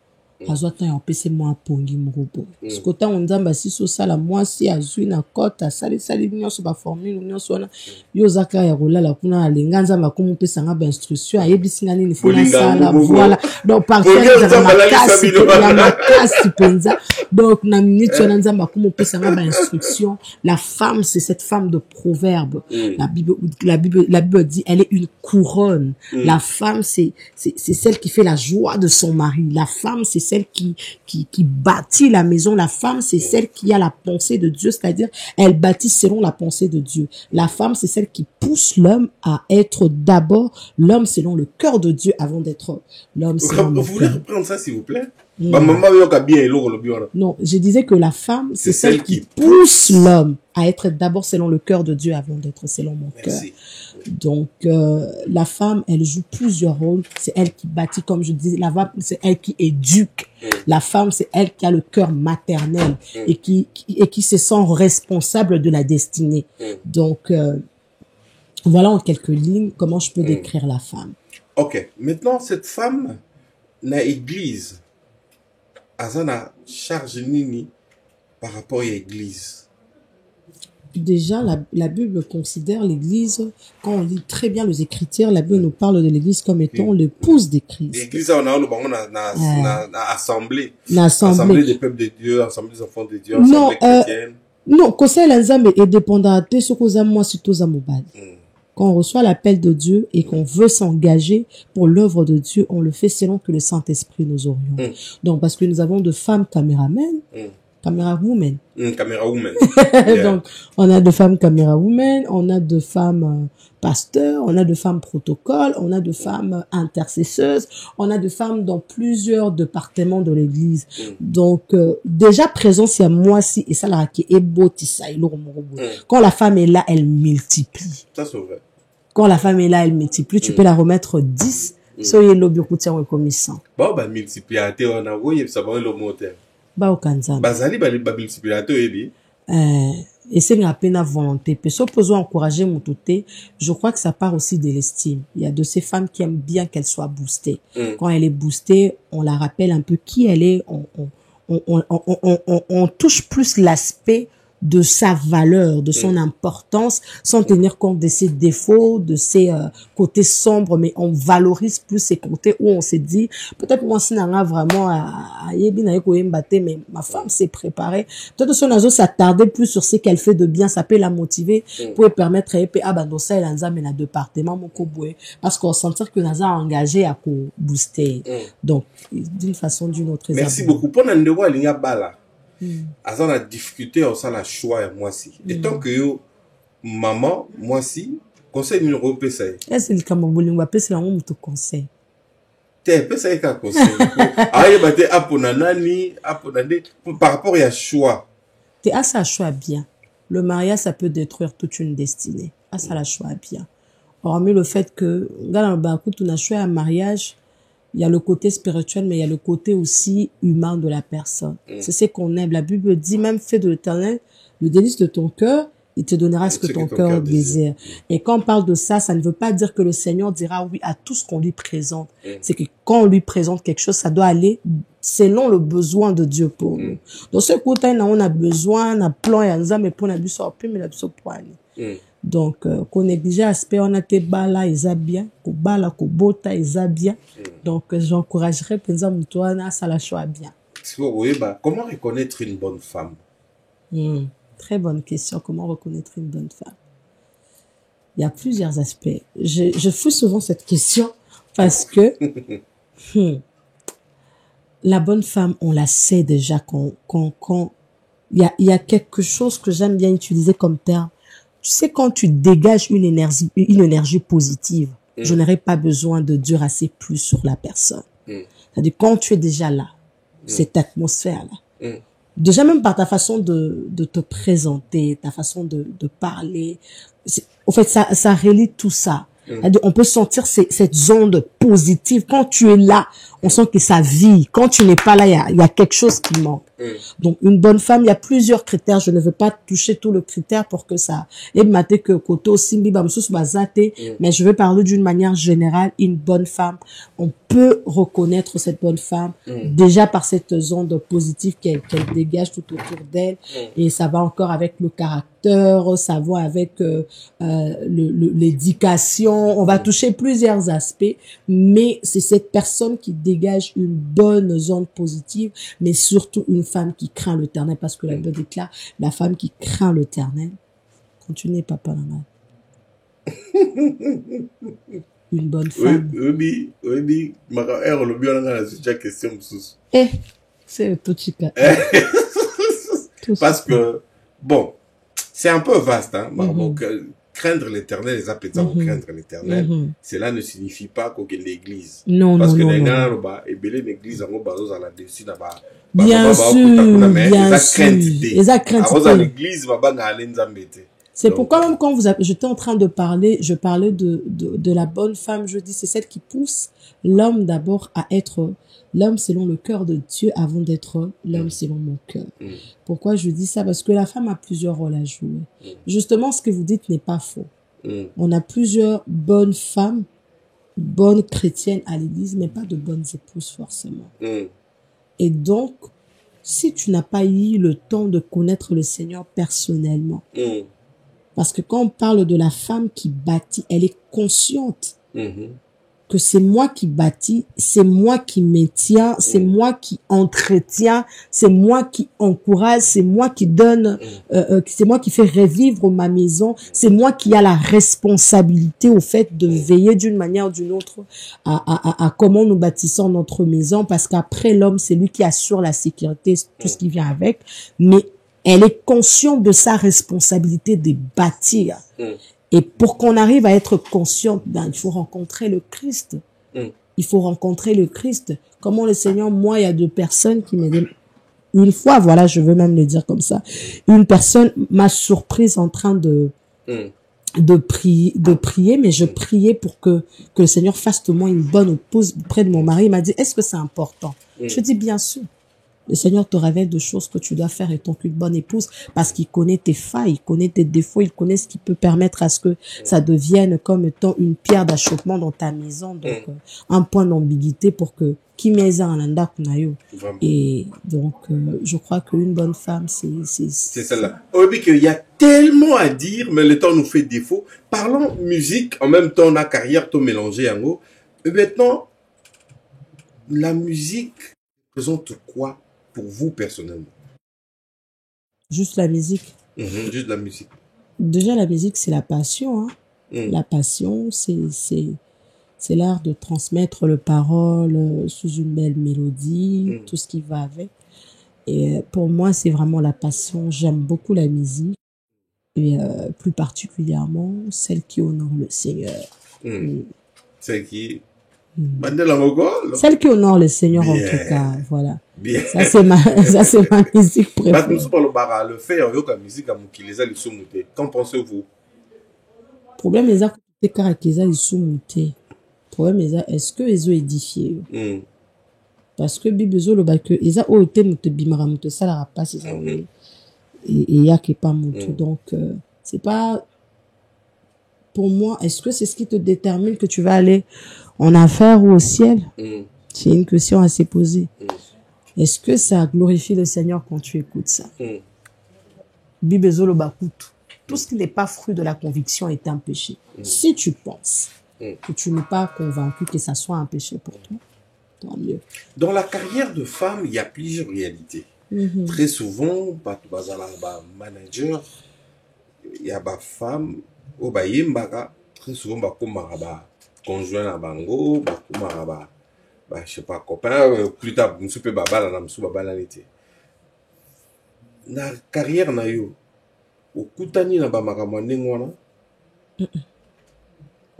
Azotan en PC moi pongi mrobo. Parce que tant on a si so ça la moi si azui na kota sali nyo so ba formule nyo so na yo zaka ya rola la kuna alenganza makumu pesa nga ba instruction ayebisi ngani ni fona sala voilà. Donc par contre la makasi penza. Donc na minute on a makumu pesa nga ba instruction. La femme c'est cette femme de proverbe. La Bible dit elle est une couronne. La femme c'est celle qui fait la joie de son mari. La femme c'est celle qui bâtit la maison. La femme, c'est celle qui a la pensée de Dieu, c'est-à-dire, elle bâtit selon la pensée de Dieu. La femme, c'est celle qui pousse l'homme à être d'abord l'homme selon le cœur de Dieu avant d'être l'homme selon le cœur. Vous voulez reprendre ça, s'il vous plaît? Non, je disais que la femme, c'est celle qui pousse l'homme à être d'abord selon le cœur de Dieu avant d'être selon mon cœur. Donc, la femme, elle joue plusieurs rôles. C'est elle qui bâtit, comme je disais, la femme, c'est elle qui éduque. La femme, c'est elle qui a le cœur maternel et qui se sent responsable de la destinée. Donc, voilà en quelques lignes comment je peux décrire la femme. Ok. Maintenant, cette femme, na église, azana charge nini par rapport à l'église? Déjà, la Bible considère l'église, quand on lit très bien les Écritures, la Bible nous parle de l'église comme étant l'épouse de Christ. L'église, on a assemblée. Assemblée des peuples de Dieu, assemblée des enfants de Dieu, assemblée chrétienne. Non, conseil l'ensemble est dépendant de ce qu'on a moi surtout à mobile. Quand on reçoit l'appel de Dieu et qu'on veut s'engager pour l'œuvre de Dieu, on le fait selon que le Saint-Esprit nous oriente. Donc, parce que nous avons de femmes caméramens, caméra woman. Caméra woman. Donc, on a de femmes caméra woman, on a de femmes pasteurs, on a de femmes protocoles, on a de femmes intercesseuses, on a de femmes dans plusieurs départements de l'église. Donc, déjà présence à moi si et ça la qui est beau tissa quand la femme est là, elle multiplie. Ça c'est vrai. Quand la femme est là, elle multiplie, tu peux la remettre 10, soyez l'objet comme 100. Bon, bah multiplicateur on a voyé ça va le moteur. Ba okanza. Bazali ba multiplicateur ebi. Et c'est une peine à volonté. Puis, sauf besoin encourager mon touté, je crois que ça part aussi de l'estime. Il y a de ces femmes qui aiment bien qu'elle soit boostée. Quand elle est boostée, on la rappelle un peu qui elle est. On touche plus l'aspect de sa valeur, de son importance, sans tenir compte de ses défauts, de ses côtés sombres, mais on valorise plus ses côtés où on s'est dit, peut-être moi si n'a vraiment mais ma femme s'est préparée. Peut-être que son azo s'attarder plus sur ce qu'elle fait de bien, ça peut la motiver pour permettre dans ça elle a mais département mon coboué parce qu'on sentir que Naza engagé à booster. Donc d'une façon ou d'une autre. Merci beaucoup. Pour n'en il y a bala. Azan la difficulté au sein la choix moi si. Et tant que yo maman moi si conseil numéro PC. Est-ce que le Cameroun va passer là on te conseille. T'es PC qu'un conseil. Ah il va te aponanani aponande par rapport à choix. T'es à ça choix bien. Le mariage ça peut détruire toute une destinée. À ça la choix bien. Hormis le fait que dans le tu as choisi un mariage. Il y a le côté spirituel, mais il y a le côté aussi humain de la personne. C'est ce qu'on aime. La Bible dit, même fais de l'Éternel le délice de ton cœur, il te donnera ce que ton cœur désire. Et quand on parle de ça, ça ne veut pas dire que le Seigneur dira oui à tout ce qu'on lui présente. C'est que quand on lui présente quelque chose, ça doit aller selon le besoin de Dieu pour nous. Dans ce côté, on a besoin, on a plan et on a mais pour nous sortir, mais la donc qu'on néglige aspect on a été bala bien ko bala ko bota bien. Donc j'encouragerais penza mutwana ça la choix bien. Comment reconnaître une bonne femme? Très bonne question. Comment reconnaître une bonne femme? Il y a plusieurs aspects. Je fous souvent cette question parce que la bonne femme on la sait déjà quand il y a quelque chose que j'aime bien utiliser comme terme. Tu sais, quand tu dégages une énergie positive, je n'aurais pas besoin de dire assez plus sur la personne. C'est-à-dire, quand tu es déjà là, cette atmosphère-là, déjà même par ta façon de te présenter, ta façon de parler, en fait, ça relie tout ça. C'est-à-dire, on peut sentir cette onde positive. Quand tu es là, on sent que ça vit. Quand tu n'es pas là, il y a quelque chose qui manque. Donc, une bonne femme, il y a plusieurs critères. Je ne veux pas toucher tout le critère pour que ça, mais je veux parler d'une manière générale. Une bonne femme, on peut reconnaître cette bonne femme déjà par cette onde positive qu'elle dégage tout autour d'elle. Et ça va encore avec le caractère, ça va avec l'éducation. On va toucher plusieurs aspects, mais c'est cette personne qui dégage une bonne zone positive, mais surtout une femme qui craint l'Éternel, parce que la Bible déclare la femme qui craint l'Éternel. Continuez, papa Nana. Une bonne femme. Oui, c'est tout chica. Parce que, bon, c'est un peu vaste, hein. Craindre l'Éternel, les appels craindre l'Éternel, cela ne signifie pas qu'on ait l'église. Non, parce que non, les non. gens, l'église, on va la dessus, bien sûr, bien sûr. L'église, c'est pourquoi même quand j'étais en train de parler, je parlais de la bonne femme, je dis, c'est celle qui pousse l'homme d'abord à être l'homme selon le cœur de Dieu avant d'être l'homme selon mon cœur. Pourquoi je dis ça? Parce que la femme a plusieurs rôles à jouer. Justement, ce que vous dites n'est pas faux. On a plusieurs bonnes femmes, bonnes chrétiennes à l'église, mais pas de bonnes épouses forcément. Et donc, si tu n'as pas eu le temps de connaître le Seigneur personnellement, parce que quand on parle de la femme qui bâtit, elle est consciente que c'est moi qui bâtis, c'est moi qui maintiens, c'est moi qui entretiens, c'est moi qui encourage, c'est moi qui donne, c'est moi qui fais revivre ma maison, c'est moi qui a la responsabilité au fait de veiller d'une manière ou d'une autre à comment nous bâtissons notre maison, parce qu'après l'homme, c'est lui qui assure la sécurité, tout ce qui vient avec, mais elle est consciente de sa responsabilité de bâtir. Et pour qu'on arrive à être conscient, il faut rencontrer le Christ. Il faut rencontrer le Christ. Comment le Seigneur, moi, il y a deux personnes qui m'aident. Une fois, voilà, je veux même le dire comme ça. Une personne m'a surprise en train de prier, mais je priais pour que le Seigneur fasse de moi une bonne épouse près de mon mari. Il m'a dit, est-ce que c'est important? Je dis, bien sûr. Le Seigneur te révèle de choses que tu dois faire étant qu'une bonne épouse parce qu'il connaît tes failles, il connaît tes défauts, il connaît ce qui peut permettre à ce que ça devienne comme étant une pierre d'achoppement dans ta maison. Donc, un point d'ambiguïté pour que et donc, je crois qu'une bonne femme, c'est celle-là. On dit qu'il y a tellement à dire, mais le temps nous fait défaut. Parlons musique, en même temps, on a carrière, tout mélangé en haut. Et maintenant, la musique représente quoi pour vous personnellement? Juste la musique. Juste la musique. Déjà, la musique, c'est la passion. Hein. La passion, c'est l'art de transmettre le parole sous une belle mélodie, tout ce qui va avec. Et pour moi, c'est vraiment la passion. J'aime beaucoup la musique. Et plus particulièrement, celle qui honore le Seigneur. Celle qui... Celle qui honore le Seigneur, en tout cas, voilà. Bien. Ça, c'est ma musique préférée. Le fait, la musique, qu'en pensez-vous? Problème est que caractériser les sous-montés. Problème est-ce que ils ont édifié? Parce que bibezo le bac que ils ont été monté bimara monté ça la pas c'est ça et y a qui pas monté donc c'est pas pour moi. Est-ce que c'est ce qui te détermine que tu vas aller en affaires ou au ciel? C'est une question à se poser. Est-ce que ça glorifie le Seigneur quand tu écoutes ça? Bibezo le bac tout ce qui n'est pas fruit de la conviction est un péché. Si tu penses que tu n'es pas convaincu que ça soit un péché pour toi, tant mieux. Dans la carrière de femme, il y a plusieurs réalités. Très souvent, manager, il y a des femmes, très souvent, conjoint à bango, je sais pas, copain, plus tard, je peux la carrière na yo, okutani na ba makambo ndenge wana?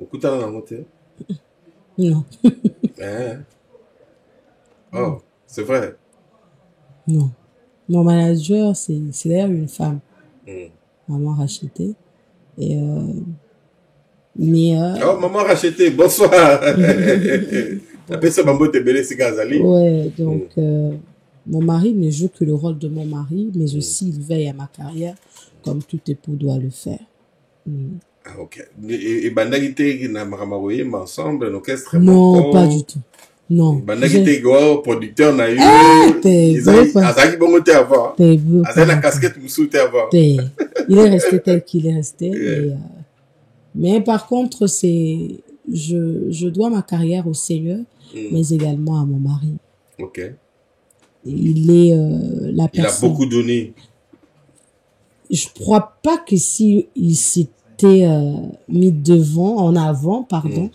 Okutana na moté? Non. Oh, c'est vrai. Non. Mon manager, c'est d'ailleurs une femme. Maman racheté. Et mais oh, maman racheté, bonsoir. Ouais, donc mon mari ne joue que le rôle de mon mari, mais aussi il veille à ma carrière comme tout époux doit le faire. Ah, ok. Et bandagité na makamaroye ensemble l'orchestre? Non, pas du tout. Non. Bandagité go producteur na yo. Azaki bongo te avant. Azaki la casquette musu te avant. Il est resté tel qu'il est resté. Et, mais par contre, je dois ma carrière au Seigneur, mais également à mon mari. Ok. Il est la personne. Il a beaucoup donné. Je crois pas que si il s'était mis devant, en avant, pardon,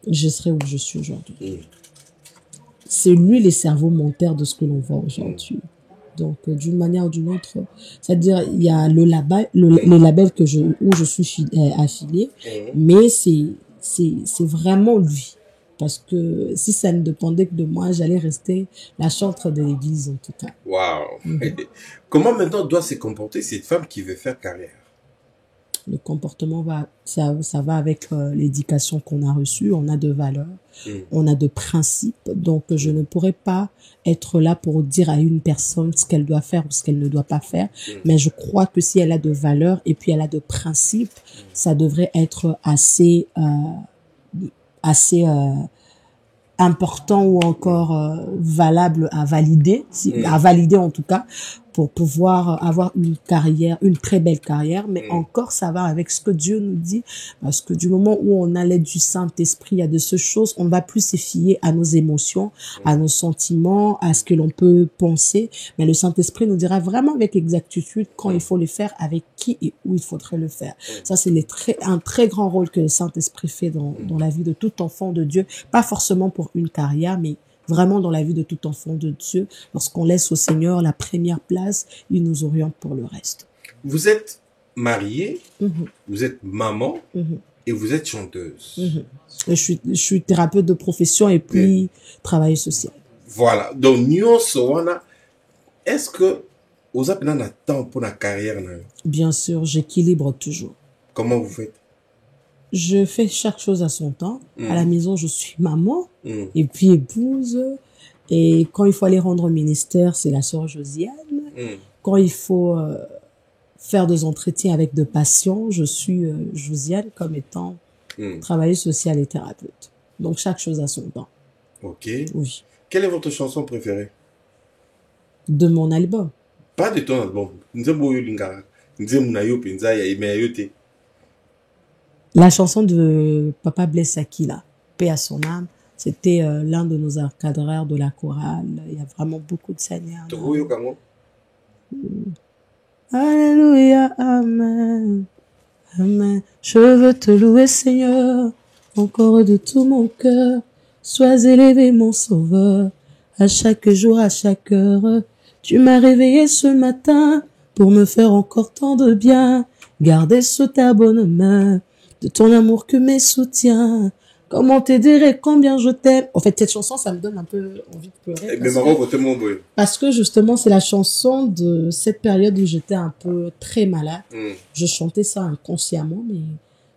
je serais où je suis aujourd'hui. C'est lui le cerveau moteur de ce que l'on voit aujourd'hui. Donc, d'une manière ou d'une autre, c'est-à-dire, il y a le label où je suis affiliée, mais c'est vraiment lui. Parce que si ça ne dépendait que de moi, j'allais rester la chantre de l'église, en tout cas. Waouh! Comment maintenant doit se comporter cette femme qui veut faire carrière? Le comportement ça va avec l'éducation qu'on a reçue. On a de valeurs, on a de principes. Donc, je ne pourrais pas être là pour dire à une personne ce qu'elle doit faire ou ce qu'elle ne doit pas faire. Mais je crois que si elle a de valeurs et puis elle a de principes, ça devrait être assez important ou encore valable à valider, à valider en tout cas, pour pouvoir avoir une carrière, une très belle carrière. Mais encore, ça va avec ce que Dieu nous dit, parce que du moment où on a l'aide du Saint-Esprit, il y a de ces choses, on ne va plus se fier à nos émotions, à nos sentiments, à ce que l'on peut penser. Mais le Saint-Esprit nous dira vraiment avec exactitude quand il faut le faire, avec qui et où il faudrait le faire. Ça, c'est un très grand rôle que le Saint-Esprit fait dans la vie de tout enfant de Dieu. Pas forcément pour une carrière, mais vraiment dans la vie de tout enfant de Dieu. Lorsqu'on laisse au Seigneur la première place, il nous oriente pour le reste. Vous êtes mariée, vous êtes maman et vous êtes chanteuse. Et je suis thérapeute de profession et puis travailleuse sociale. Voilà. Donc, est-ce que vous avez un temps pour la carrière? Bien sûr, j'équilibre toujours. Comment vous faites? Je fais chaque chose à son temps. À la maison, je suis maman et puis épouse Et quand il faut aller rendre au ministère, c'est la sœur Josiane. Quand il faut faire des entretiens avec des patients, je suis Josiane comme étant travailleuse sociale et thérapeute. Donc, chaque chose a son temps. Ok. Oui. Quelle est votre chanson préférée? De mon album. Pas de ton album. La chanson de Papa Blaise Akila, paix à son âme, c'était l'un de nos encadreurs de la chorale. Il y a vraiment beaucoup de seigneurs. Alléluia, amen. Amen. Je veux te louer, Seigneur, encore de tout mon cœur. Sois élevé, mon sauveur, à chaque jour, à chaque heure. Tu m'as réveillé ce matin pour me faire encore tant de bien. Garder sous ta bonne main de ton amour que mes soutiens. Comment t'aider et combien je t'aime. En fait, cette chanson, ça me donne un peu envie de pleurer. Parce que justement, c'est la chanson de cette période où j'étais un peu très malade. Je chantais ça inconsciemment, mais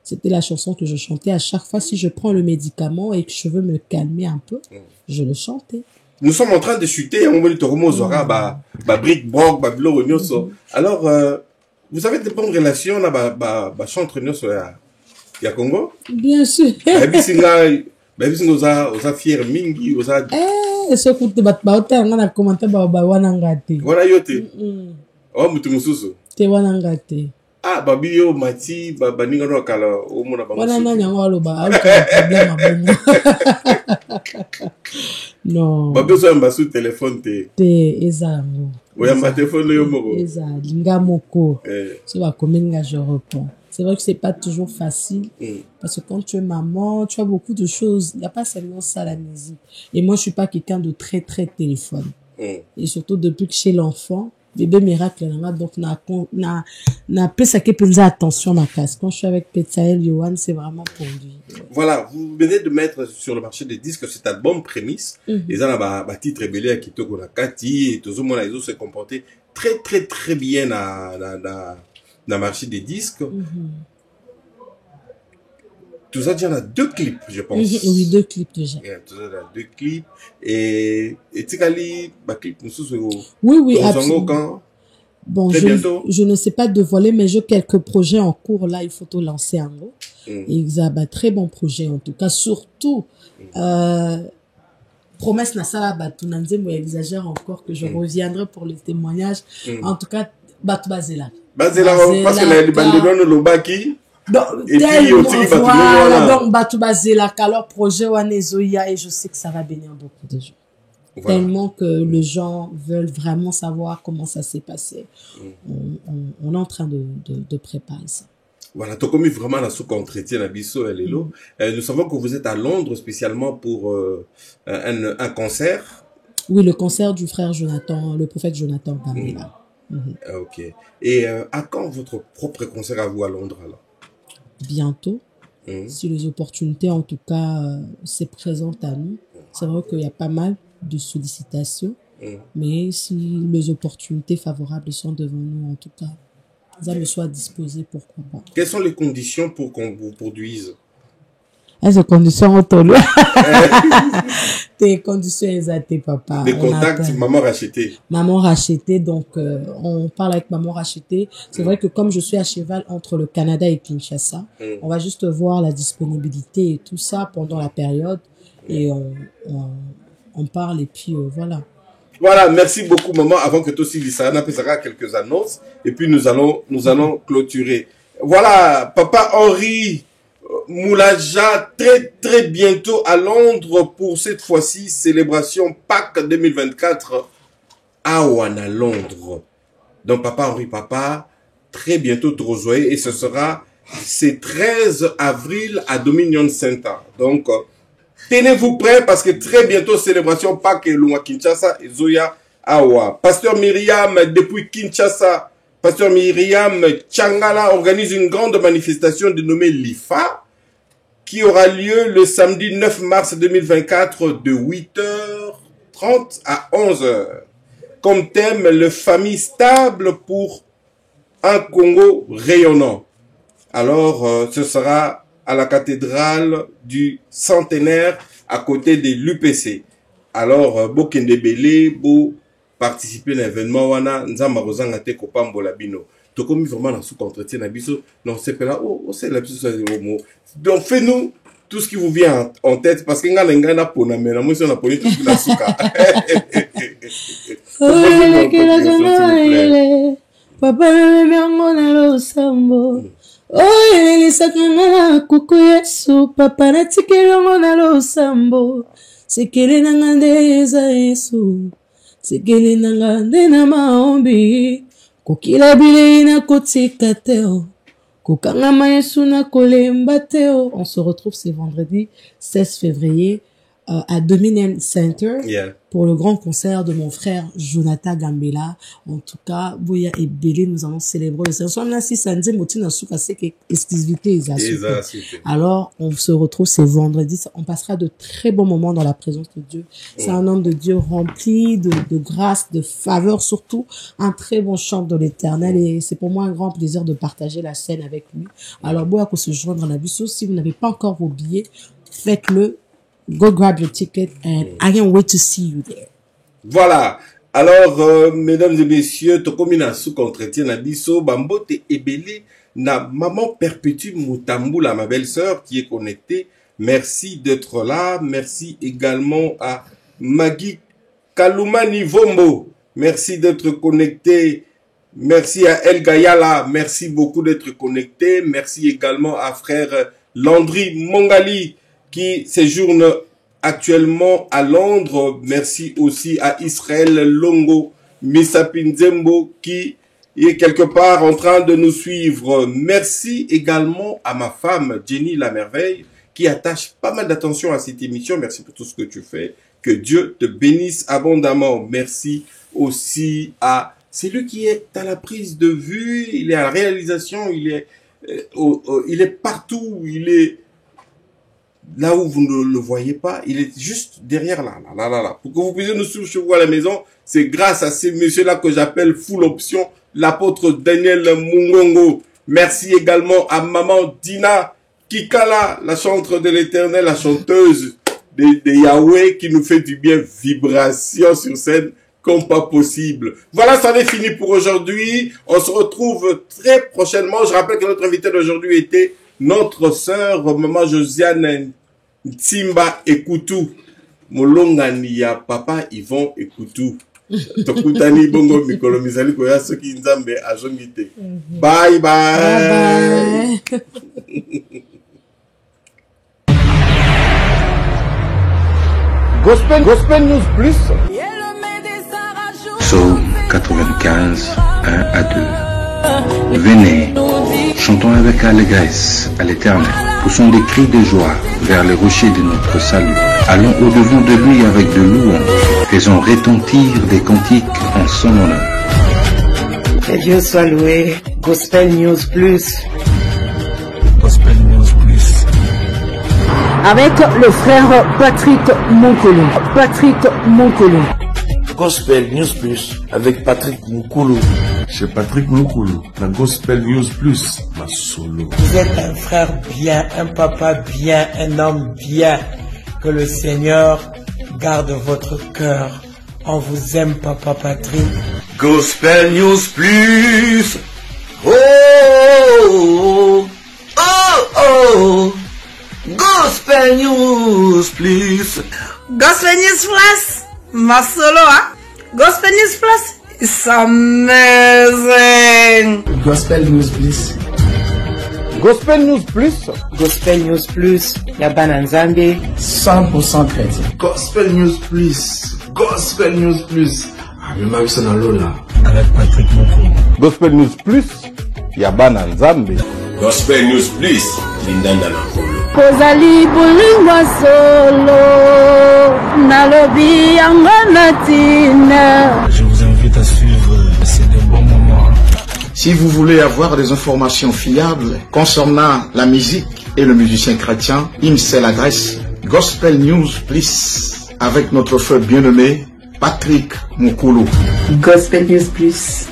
c'était la chanson que je chantais à chaque fois. Si je prends le médicament et que je veux me calmer un peu, je le chantais. Nous sommes en train de chuter. Alors, vous avez de bonnes relations là, chantre ya Congo? Bien sûr. Fier mingi, ce coup de battre, on a commenté wanangate. Voilà yote. Oh, mutu mususu. Te wanangate. Ah, babi yo mati, baninga no kala o mona bango. Wana na nyango aloba, aucun problème abongo. Non. Babi so yamba sous téléphone te. Te ezango. Oyamba téléphone yo moko. Eza linga moko. So ba komenga je réponds. C'est vrai que c'est pas toujours facile parce que quand tu es maman, tu as beaucoup de choses. Il n'y a pas seulement ça la musique. Et moi, je suis pas quelqu'un de très téléphone. Et surtout depuis que chez l'enfant, bébé miracle là, donc na plus ça qui penser attention ma casse. Quand je suis avec Petsaël Yohan, c'est vraiment pour lui. Voilà, vous venez de mettre sur le marché des disques cet album Prémisse. Et ça là titre rebelle à Kitoko na Kati et tout le monde se comporté très bien dans le marché des disques. Tout ça, il y en a 2 clips, je pense. Oui, 2 clips déjà. Tout ça, il y a 2 clips. Et Tikali, clip, oui, absolument. Bon, je ne sais pas dévoiler, mais j'ai quelques projets en cours. Là, il faut tout lancer en gros. Et il y a très bon projet, en tout cas. Surtout, promesse na sala batunanze, moi, exagère encore que je reviendrai pour le témoignage. En tout cas, Bazela, parce que la bandolone lobaki. Et puis aussi voilà, donc Batu Bazela, alors projet Wanezoya, et je sais que ça va bénir beaucoup de gens. Voilà. Tellement que les gens veulent vraiment savoir comment ça s'est passé. On est en train de préparer ça. Voilà, tu as commis vraiment la sous-entretien à Bisso et Lélo. Nous savons que vous êtes à Londres spécialement pour un concert. Oui, le concert du frère Jonathan, le prophète Jonathan Bambila. Ok. Et à quand votre propre concert à vous à Londres alors? Bientôt. Si les opportunités en tout cas se présentent à nous. C'est vrai qu'il y a pas mal de sollicitations. Mais si les opportunités favorables sont devant nous en tout cas, ça me soit disposé, pourquoi pas. Quelles sont les conditions pour qu'on vous produise? Les conditions autour. Tes conditions exactes, papa. Des contacts, maman rachetée. Maman rachetée, donc on parle avec maman rachetée. C'est vrai que comme je suis à cheval entre le Canada et Kinshasa, on va juste voir la disponibilité et tout ça pendant la période et on parle et puis voilà. Voilà, merci beaucoup maman. Avant que toi aussi Lissana pesera quelques annonces et puis nous allons clôturer. Voilà, papa Henri Moulaja très bientôt à Londres pour cette fois-ci célébration Pâques 2024 à Ouana Londres. Donc papa Henri papa très bientôt Trozoé et ce sera ce 13 avril à Dominion Center. Donc tenez-vous prêts parce que très bientôt célébration Pâques et Lunga Kinshasa et Zoya Awa. Pasteur Myriam depuis Kinshasa, Pasteur Myriam Tchangala organise une grande manifestation dénommée l'IFA qui aura lieu le samedi 9 mars 2024 de 8h30 à 11h. Comme thème, le famille stable pour un Congo rayonnant. Alors, ce sera à la cathédrale du centenaire à côté de l'UPC. alors bokende belé bo participer à l'événement wana nzamba kozanga te kopambola bino to comme vraiment dans sous entretien na biso non c'est pas là oh c'est la biso donc fais-nous tout ce qui vous vient en tête parce que ngana na pona mais na moi on a poni tout la souka papa memengo na lo sambo oh elisakanga kuku yesu papa natikelongo na lo sambo sekele nanga ndeza yesu sekele nanga ndena maombi kokila bilei na kotika teo kokangama yesu na kolemba teo. On se retrouve ce vendredi 16 février à Dominion Center pour le grand concert de mon frère Jonathan Gambela. En tout cas, Boya et Bélé, nous allons célébrer le Seigneur. Alors, on se retrouve ce vendredi. On passera de très bons moments dans la présence de Dieu. C'est un homme de Dieu rempli de grâce, de faveur, surtout un très bon chant de l'Éternel. Et c'est pour moi un grand plaisir de partager la scène avec lui. Alors, Boya, pour se joindre dans la Busso, si vous n'avez pas encore vos billets, faites-le. Go grab your ticket and I can't wait to see you there. Voilà. Alors, mesdames et messieurs, tokomina sous entretien na biso, bambote ebele na maman Perpétue Mutambula, ma belle-sœur qui est connectée. Merci d'être là. Merci également à Maggie Kaloumani Vombo. Merci d'être connecté. Merci à El Gayala. Merci beaucoup d'être connecté. Merci également à frère Landry Mongali qui séjourne actuellement à Londres. Merci aussi à Israël Longo Misapinzembo qui est quelque part en train de nous suivre. Merci également à ma femme Jenny La Merveille qui attache pas mal d'attention à cette émission. Merci pour tout ce que tu fais. Que Dieu te bénisse abondamment. Merci aussi à celui qui est à la prise de vue. Il est à la réalisation. Il est partout. Il est là où vous ne le voyez pas, il est juste derrière là. Pour que vous puissiez nous suivre chez vous à la maison, c'est grâce à ces messieurs-là que j'appelle full option, l'apôtre Daniel Mungongo. Merci également à maman Dina Kikala, la chanteuse de l'Éternel, la chanteuse de Yahweh, qui nous fait du bien, vibration sur scène comme pas possible. Voilà, ça en est fini pour aujourd'hui. On se retrouve très prochainement. Je rappelle que notre invité d'aujourd'hui était notre sœur, maman Josiane Timba Ekutu. Molongani ya papa Yvon Ekutu. Tokutani bongo mikolo mizali koya soki nzambe azongite. Bye bye. Gospel News Plus. Psaume 95, 1 à 2. Venez, chantons avec allégresse à l'Éternel. Poussons des cris de joie vers les rochers de notre salut. Allons au-devant de lui avec de louanges. Faisons retentir des cantiques en son honneur. Que Dieu soit loué. Gospel News Plus. Gospel News Plus. Avec le frère Patrick Moukolo. Gospel News Plus avec Patrick Moukolo. Chez Patrick Moukolo, la Gospel News Plus, ma solo. Vous êtes un frère bien, un papa bien, un homme bien. Que le Seigneur garde votre cœur. On vous aime, papa Patrick. Gospel News Plus. Oh, oh, oh, oh. Gospel News Plus. Gospel News Plus, ma solo, hein? Gospel News Plus, it's amazing. Gospel News Plus. Gospel News Plus. Gospel News Plus, Yabana Nzambe, 100% chrétien. Gospel News Plus. Gospel News Plus. Avec Patrick Moukolo. Gospel News Plus. Yabana Nzambe. Gospel News Plus. Lindanda Nakolo. Kozali bulingwa solo nalobi yango natina. Je vous invite à suivre ces deux bons moments. Si vous voulez avoir des informations fiables concernant la musique et le musicien chrétien, une seule adresse, Gospel News Plus, avec notre frère bien-nommé Patrick Moukolo. Gospel News Plus,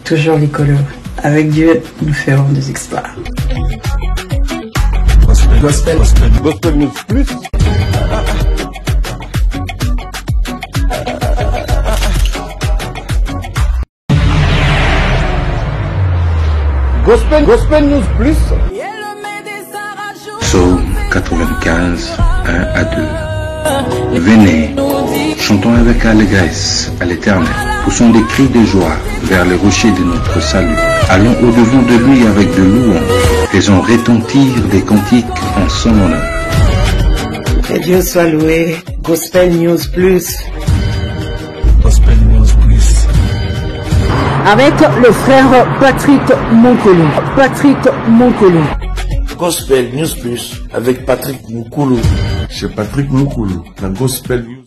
toujours l'écolo. Avec Dieu, nous ferons des exploits. Gospel News Plus. Gospel News Plus. Psaume 95, 1 à 2. Venez, chantons avec allégresse à l'Éternel. Poussons des cris de joie vers les rochers de notre salut. Allons au-devant de lui avec de louanges. Faisons retentir des cantiques en son honneur. Que Dieu soit loué. Gospel News Plus. Gospel News Plus. Avec le frère Patrick Moncolon. Gospel News Plus avec Patrick Moukoulou. Chez Patrick Moukoulou, la Gospel News.